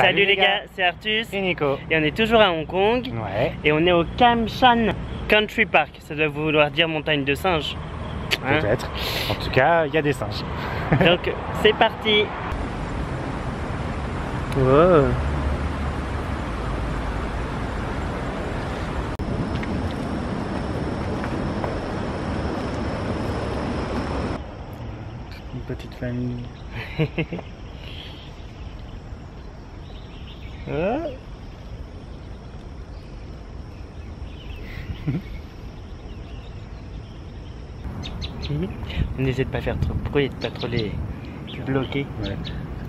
Salut les gars, c'est Artus et Nico. et on est toujours à Hong Kong. Ouais. Et on est au Kam Shan Country Park. Ça doit vouloir dire montagne de singes. Hein? Peut-être. En tout cas, il y a des singes. Donc c'est parti. Wow. Une petite famille. On essaie de pas faire trop de bruit et de pas trop les bloquer. Ouais. Là,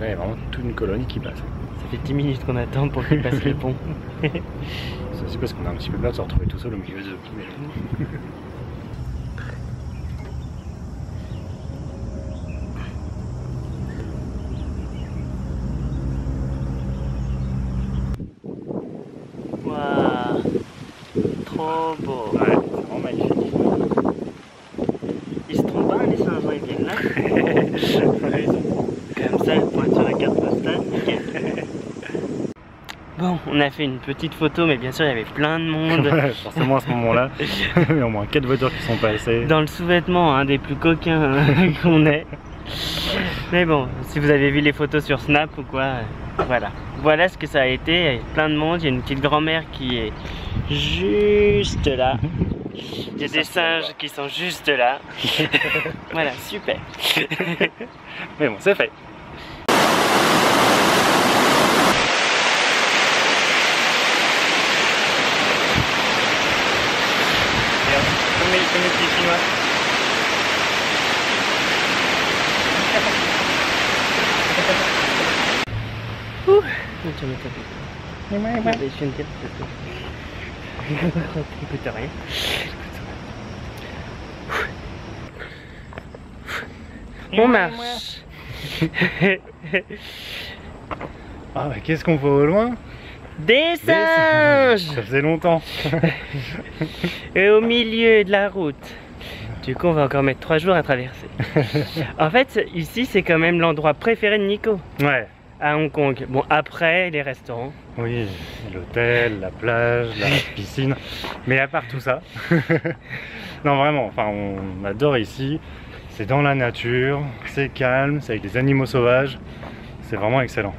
il y a vraiment toute une colonie qui passe. Ça fait 10 minutes qu'on attend pour qu'ils passent le pont. C'est aussi parce qu'on a un petit peu peur de se retrouver tout seul au milieu de mais... Waouh, trop beau. Ouais, c'est vraiment magnifique. Ils se trompent pas les singes, ils viennent là. Ouais, Comme ça, pour être sur la carte postale, nickel. Bon, on a fait une petite photo, mais bien sûr il y avait plein de monde. ouais, forcément à ce moment-là, il y a au moins 4 voitures qui sont passées. Dans le sous-vêtement, un des plus coquins qu'on ait. Mais bon, si vous avez vu les photos sur Snap ou quoi, voilà. Voilà ce que ça a été, il y a plein de monde, il y a une petite grand-mère qui est juste là. Il y a des singes qui sont juste là. Voilà, super. Mais bon, c'est fait. Comme les petits chinois. Ouh, tu me tapes. Je suis une tête. Écoute rien. On marche. Ah, mais qu'est-ce qu'on voit au loin? Des singes. Ça faisait longtemps. Et au milieu de la route. Du coup, on va encore mettre 3 jours à traverser. En fait, ici, c'est quand même l'endroit préféré de Nico. Ouais. À Hong Kong. Bon, après, les restaurants. Oui, l'hôtel, la plage, la piscine. Mais à part tout ça, non vraiment, enfin on adore ici. C'est dans la nature, c'est calme, c'est avec des animaux sauvages. C'est vraiment excellent.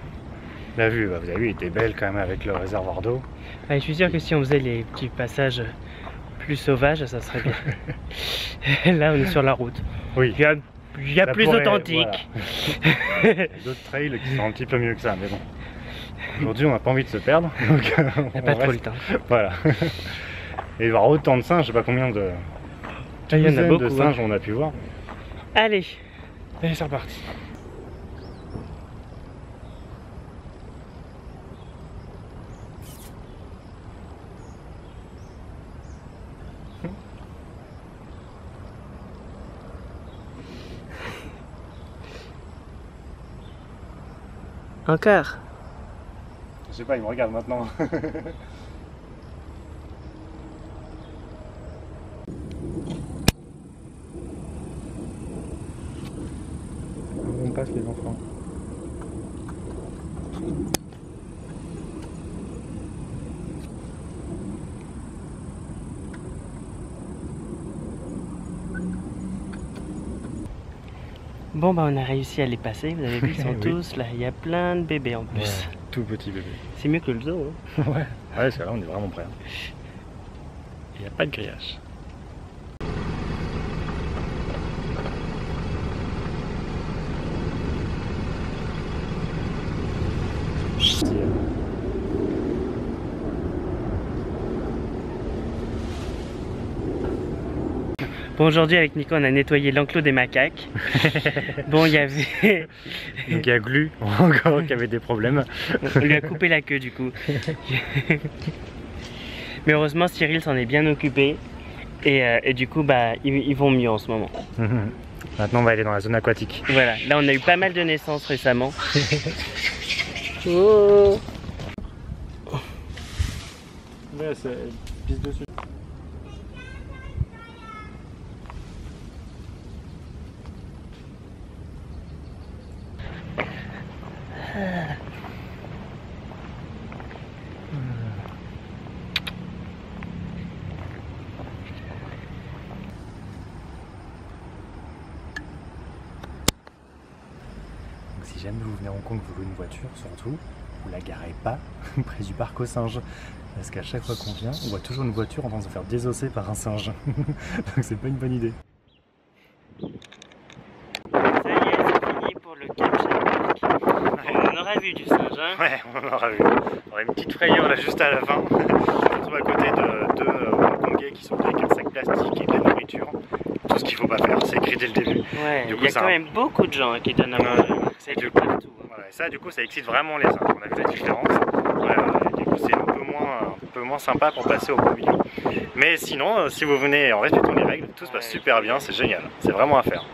La vue, vous avez vu, était belle quand même avec le réservoir d'eau. Ouais, je suis sûr que si on faisait les petits passages plus sauvages, ça serait bien. Là, on est sur la route. Oui. Il y a plus authentique. Voilà. Il y a d'autres trails qui sont un petit peu mieux que ça, mais bon. Aujourd'hui, on n'a pas envie de se perdre. Donc, On n'a pas trop le temps. Voilà. Et voir autant de singes, je sais pas combien de, Il y en a beaucoup, de singes on a pu voir. Allez. Allez, c'est reparti. Encore. Je sais pas, il me regarde maintenant. On passe les enfants. Bon bah on a réussi à les passer, vous avez vu, ils sont tous là, il y a plein de bébés en plus. Ouais, tout petit bébé. C'est mieux que le zoo. Hein. Ouais, parce que là on est vraiment prêts. Il n'y a pas de grillage. Bon, aujourd'hui avec Nico on a nettoyé l'enclos des macaques. Bon, il y avait... Donc il y a Glu encore qui avait des problèmes. On lui a coupé la queue du coup. Mais heureusement Cyril s'en est bien occupé. Et du coup bah ils vont mieux en ce moment. Maintenant on va aller dans la zone aquatique. Voilà, là on a eu pas mal de naissances récemment. Oh. Ouais, ça pisse dessus. compte que vous louez une voiture, surtout, vous la garez pas près du parc aux singes. Parce qu'à chaque fois qu'on vient, on voit toujours une voiture en train de se faire désosser par un singe. Donc c'est pas une bonne idée. Ça y est, c'est fini pour le Cap Chaque. On en aura vu du singe, hein? Ouais, on en aura vu. On aura une petite frayeur là juste à la fin. On se retrouve à côté de deux Hongkongais qui sont avec un sac plastique et de la nourriture. Tout ce qu'il faut pas faire, c'est écrit dès le début. Ouais, Du coup, il y a quand même beaucoup de gens qui donnent à manger. C'est du partout. Voilà, et ça, du coup, ça excite vraiment les singes. On a vu la différence. Du coup, c'est un peu moins sympa pour passer au pavillon. Mais sinon, si vous venez en respectant les règles, tout se passe super bien, c'est génial. C'est vraiment à faire.